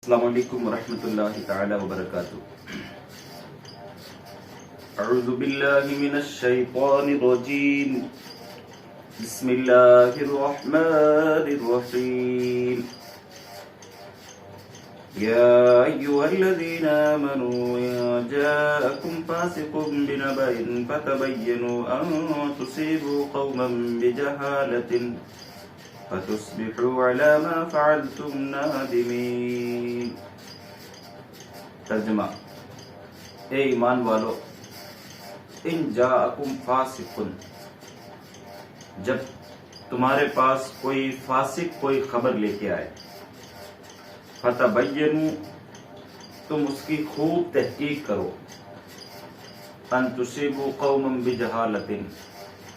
السلام علیکم ورحمۃ اللہ تعالی وبرکاتہ۔ اعوذ باللہ من الشیطان الرجیم، بسم اللہ الرحمن الرحیم۔ یا ایھا الذین آمنوا ان جاءکم فاسق بنبأ فتبینوا ان تصیبوا قوما بجہالۃ فتصبحوا على ما فعلتم نادمین۔ ترجمہ: اے ایمان والو، ان جاءکم فاسق، جب تمہارے پاس کوئی فاسق کوئی خبر لے کے آئے، فتبینوا، تم اس کی خوب تحقیق کرو، ان تصیبوا قوما بجہالۃ،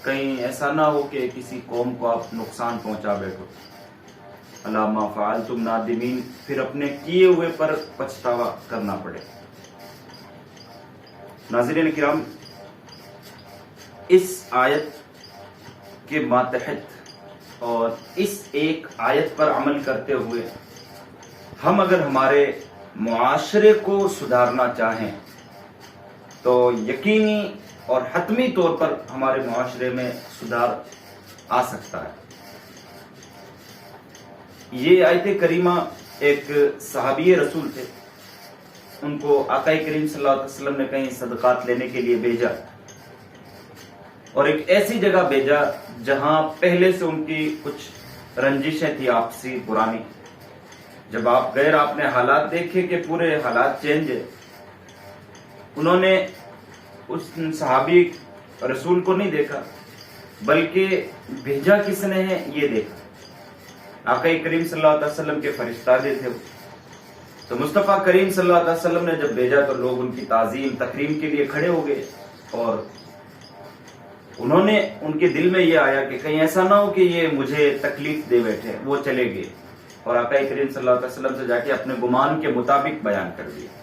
کہیں ایسا نہ ہو کہ کسی قوم کو آپ نقصان پہنچا بیٹھو، علی ما فعلتم نادمین، پھر اپنے کیے ہوئے پر پچھتاوا کرنا پڑے۔ ناظرین کرام، اس آیت کے ماتحت اور اس ایک آیت پر عمل کرتے ہوئے ہم اگر ہمارے معاشرے کو سدھارنا چاہیں تو یقینی اور حتمی طور پر ہمارے معاشرے میں سدھار آ سکتا ہے۔ یہ آیت کریمہ ایک صحابی رسول تھے، ان کو آقا کریم صلی اللہ علیہ وسلم نے کہیں صدقات لینے کے لیے بھیجا، اور ایک ایسی جگہ بھیجا جہاں پہلے سے ان کی کچھ رنجشیں تھی آپسی پرانی۔ جب آپ گئے، آپ نے حالات دیکھے کہ پورے حالات چینج ہے، انہوں نے اس صحابی رسول کو نہیں دیکھا، بلکہ بھیجا کس نے ہے یہ دیکھا۔ آقا کریم صلی اللہ علیہ وسلم کے فرشتادے تھے وہ، تو مصطفیٰ کریم صلی اللہ علیہ وسلم نے جب بھیجا تو لوگ ان کی تعظیم تکریم کے لیے کھڑے ہو گئے، اور انہوں نے، ان کے دل میں یہ آیا کہ کہیں ایسا نہ ہو کہ یہ مجھے تکلیف دے بیٹھے۔ وہ چلے گئے اور آقا کریم صلی اللہ علیہ وسلم سے جا کے اپنے گمان کے مطابق بیان کر دیا۔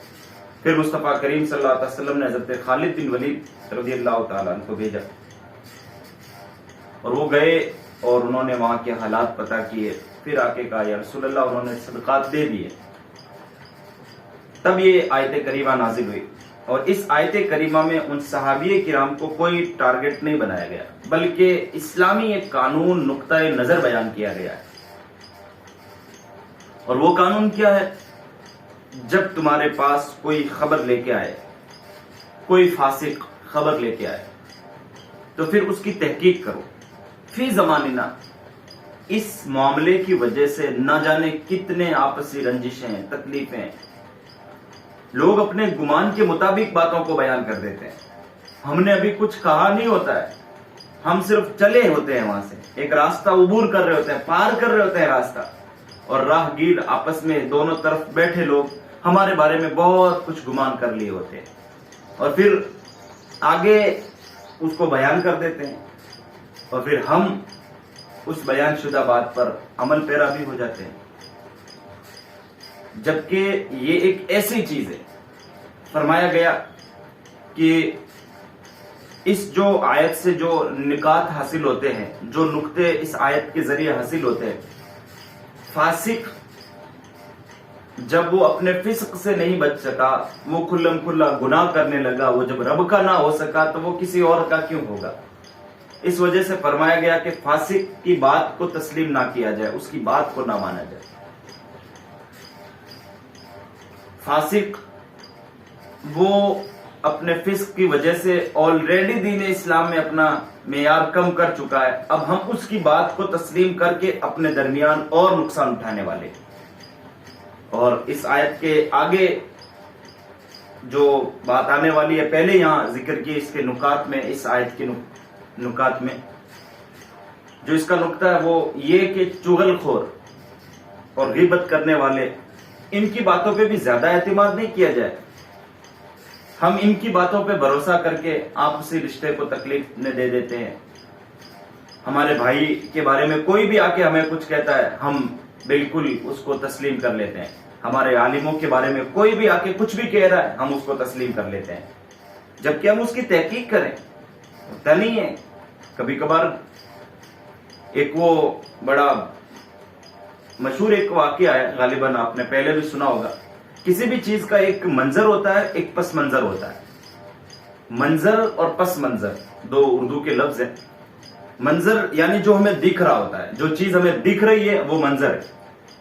پھر مصطفیٰ کریم صلی اللہ علیہ وسلم نے حضرت خالد بن ولید رضی اللہ تعالیٰ عنہ کو بھیجا، اور وہ گئے اور انہوں نے وہاں کے حالات پتہ کیے۔ پھر آ کے کہا یا رسول اللہ، انہوں نے صدقات دے دیے۔ تب یہ آیت کریمہ نازل ہوئی، اور اس آیت کریمہ میں ان صحابی کرام کو کوئی ٹارگٹ نہیں بنایا گیا، بلکہ اسلامی ایک قانون، نقطۂ نظر بیان کیا گیا ہے۔ اور وہ قانون کیا ہے؟ جب تمہارے پاس کوئی خبر لے کے آئے، کوئی فاسق خبر لے کے آئے، تو پھر اس کی تحقیق کرو۔ فی زماننا، اس معاملے کی وجہ سے نہ جانے کتنے آپسی رنجشیں، تکلیفیں، لوگ اپنے گمان کے مطابق باتوں کو بیان کر دیتے ہیں۔ ہم نے ابھی کچھ کہا نہیں ہوتا ہے، ہم صرف چلے ہوتے ہیں، وہاں سے ایک راستہ عبور کر رہے ہوتے ہیں، پار کر رہے ہوتے ہیں راستہ، اور راہ گیر آپس میں دونوں طرف بیٹھے لوگ ہمارے بارے میں بہت کچھ گمان کر لیے ہوتے ہیں، اور پھر آگے اس کو بیان کر دیتے ہیں، اور پھر ہم اس بیان شدہ بات پر عمل پیرا بھی ہو جاتے ہیں۔ جبکہ یہ ایک ایسی چیز ہے، فرمایا گیا کہ اس جو آیت سے جو نکات حاصل ہوتے ہیں، جو نقطے اس آیت کے ذریعے حاصل ہوتے ہیں، فاسق جب وہ اپنے فسق سے نہیں بچ سکا، وہ کھلم کھلا گناہ کرنے لگا، وہ جب رب کا نہ ہو سکا تو وہ کسی اور کا کیوں ہوگا؟ اس وجہ سے فرمایا گیا کہ فاسق کی بات کو تسلیم نہ کیا جائے، اس کی بات کو نہ مانا جائے۔ فاسق وہ اپنے فسق کی وجہ سے آلریڈی دین اسلام میں اپنا معیار کم کر چکا ہے، اب ہم اس کی بات کو تسلیم کر کے اپنے درمیان اور نقصان اٹھانے والے۔ اور اس آیت کے آگے جو بات آنے والی ہے، پہلے یہاں ذکر کی اس کے نکات میں، اس آیت کے نکات میں جو اس کا نقطہ ہے وہ یہ کہ چغل خور اور غیبت کرنے والے، ان کی باتوں پہ بھی زیادہ اعتماد نہیں کیا جائے۔ ہم ان کی باتوں پہ بھروسہ کر کے آپسی رشتے کو تکلیف دے دیتے ہیں۔ ہمارے بھائی کے بارے میں کوئی بھی آ کے ہمیں کچھ کہتا ہے، ہم بالکل اس کو تسلیم کر لیتے ہیں۔ ہمارے عالموں کے بارے میں کوئی بھی آ کے کچھ بھی کہہ رہا ہے، ہم اس کو تسلیم کر لیتے ہیں، جبکہ ہم اس کی تحقیق کریں ہوتا نہیں ہے۔ کبھی کبھار ایک وہ بڑا مشہور ایک واقعہ ہے، غالباً آپ نے پہلے بھی سنا ہوگا. کسی بھی چیز کا ایک منظر ہوتا ہے، ایک پس منظر ہوتا ہے. منظر اور پس منظر دو اردو کے لفظ ہیں. منظر یعنی جو ہمیں دکھ رہا ہوتا ہے، جو چیز ہمیں دکھ رہی ہے وہ منظر ہے.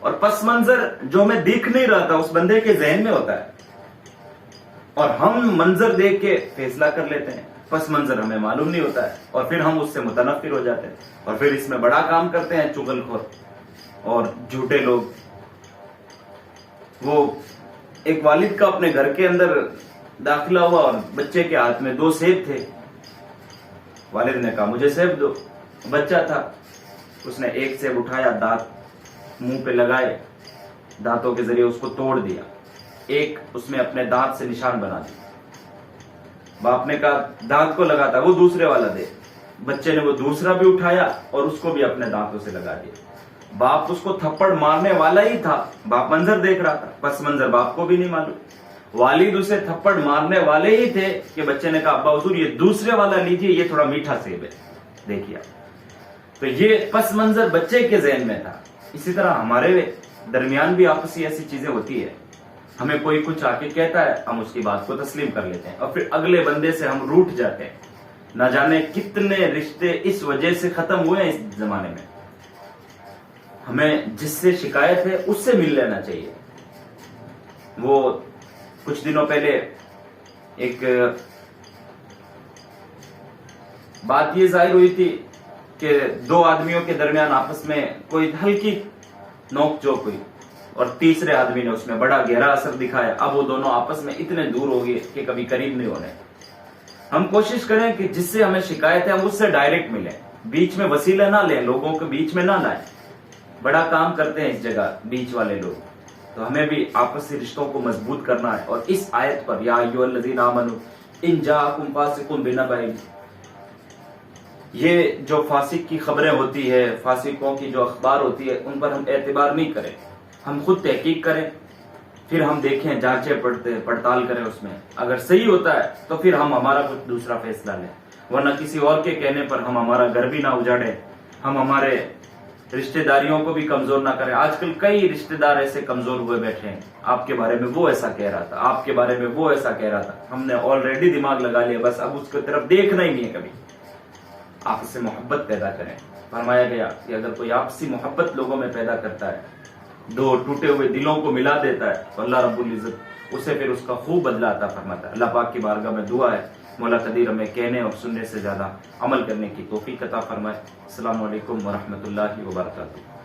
اور پس منظر جو ہمیں دکھ نہیں رہا تھا اس بندے کے ذہن میں ہوتا ہے، اور ہم منظر دیکھ کے فیصلہ کر لیتے ہیں. پس منظر ہمیں معلوم نہیں ہوتا ہے اور پھر ہم اس سے متنفر ہو جاتے ہیں اور پھر اس میں بڑا کام کرتے ہیں چغل خور اور جھوٹے لوگ. وہ ایک والد کا اپنے گھر کے اندر داخلہ ہوا اور بچے کے ہاتھ میں 2 سیب تھے. والد نے کہا مجھے سیب دو. بچہ تھا، اس نے ایک سیب اٹھایا، دانت منہ پہ لگائے، دانتوں کے ذریعے اس کو توڑ دیا، ایک اس میں اپنے دانت سے نشان بنا دیا. باپ نے کہا دانت کو لگاتا وہ دوسرے والا دے. بچے نے وہ دوسرا بھی اٹھایا اور اس کو بھی اپنے دانتوں سے لگا دیا. باپ اس کو تھپڑ مارنے والا ہی تھا، باپ منظر دیکھ رہا تھا، پس منظر باپ کو بھی نہیں معلوم. والد اسے تھپڑ مارنے والے ہی تھے کہ بچے نے کہا ابا حضور یہ دوسرے والا لیجیے، یہ تھوڑا میٹھا سیب ہے، دیکھیے. تو یہ پس منظر بچے کے ذہن میں تھا. اسی طرح ہمارے درمیان بھی آپسی ایسی چیزیں ہوتی ہے. ہمیں کوئی کچھ آ کے کہتا ہے، ہم اس کی بات کو تسلیم کر لیتے ہیں اور پھر اگلے بندے سے ہم روٹھ جاتے ہیں. نہ جانے کتنے رشتے اس وجہ سے ختم ہوئے ہیں اس زمانے میں. ہمیں جس سے شکایت ہے اس سے مل لینا چاہیے. وہ کچھ دنوں پہلے ایک بات یہ ظاہر ہوئی تھی کہ 2 آدمیوں کے درمیان آپس میں کوئی ہلکی نوک جھوک ہوئی اور تیسرے آدمی نے اس میں بڑا گہرا اثر دکھایا. اب وہ دونوں آپس میں اتنے دور ہو گئے کہ کبھی قریب نہیں ہونے. ہم کوشش کریں کہ جس سے ہمیں شکایت ہے ہم اس سے ڈائریکٹ ملیں، بیچ میں وسیلہ نہ لیں، لوگوں کے بیچ میں نہ لائیں. بڑا کام کرتے ہیں اس جگہ بیچ والے لوگ. تو ہمیں بھی آپسی رشتوں کو مضبوط کرنا ہے. اور اس آیت پر یا ایھا الذین آمنوا ان جاءکم فاسق بنبأ، یہ جو فاسق کی خبریں ہوتی ہے، فاسقوں کی جو اخبار ہوتی ہے، ان پر ہم اعتبار نہیں کریں. ہم خود تحقیق کریں، پھر ہم دیکھیں، جانچیں پڑتال کریں. اس میں اگر صحیح ہوتا ہے تو پھر ہم ہمارا کچھ دوسرا فیصلہ لیں، ورنہ کسی اور کے کہنے پر ہم ہمارا گھر بھی نہ اجاڑیں، ہم ہمارے رشتہ داریوں کو بھی کمزور نہ کریں. آج کل کئی رشتہ دار ایسے کمزور ہوئے بیٹھے ہیں، آپ کے بارے میں وہ ایسا کہہ رہا تھا، آپ کے بارے میں وہ ایسا کہہ رہا تھا. ہم نے آلریڈی دماغ لگا لیا، بس اب اس کی طرف دیکھنا ہی نہیں ہے. کبھی آپس سے محبت پیدا کریں. فرمایا گیا کہ اگر کوئی آپسی محبت لوگوں میں پیدا کرتا ہے، 2 ٹوٹے ہوئے دلوں کو ملا دیتا ہے، تو اللہ رب العزت اسے پھر اس کا خوب بدلہ عطا فرماتا ہے. اللہ پاک کی بارگاہ میں دعا ہے مولا قدیر ہمیں کہنے اور سننے سے زیادہ عمل کرنے کی توفیق عطا فرمائے. السلام علیکم ورحمۃ اللہ وبرکاتہ.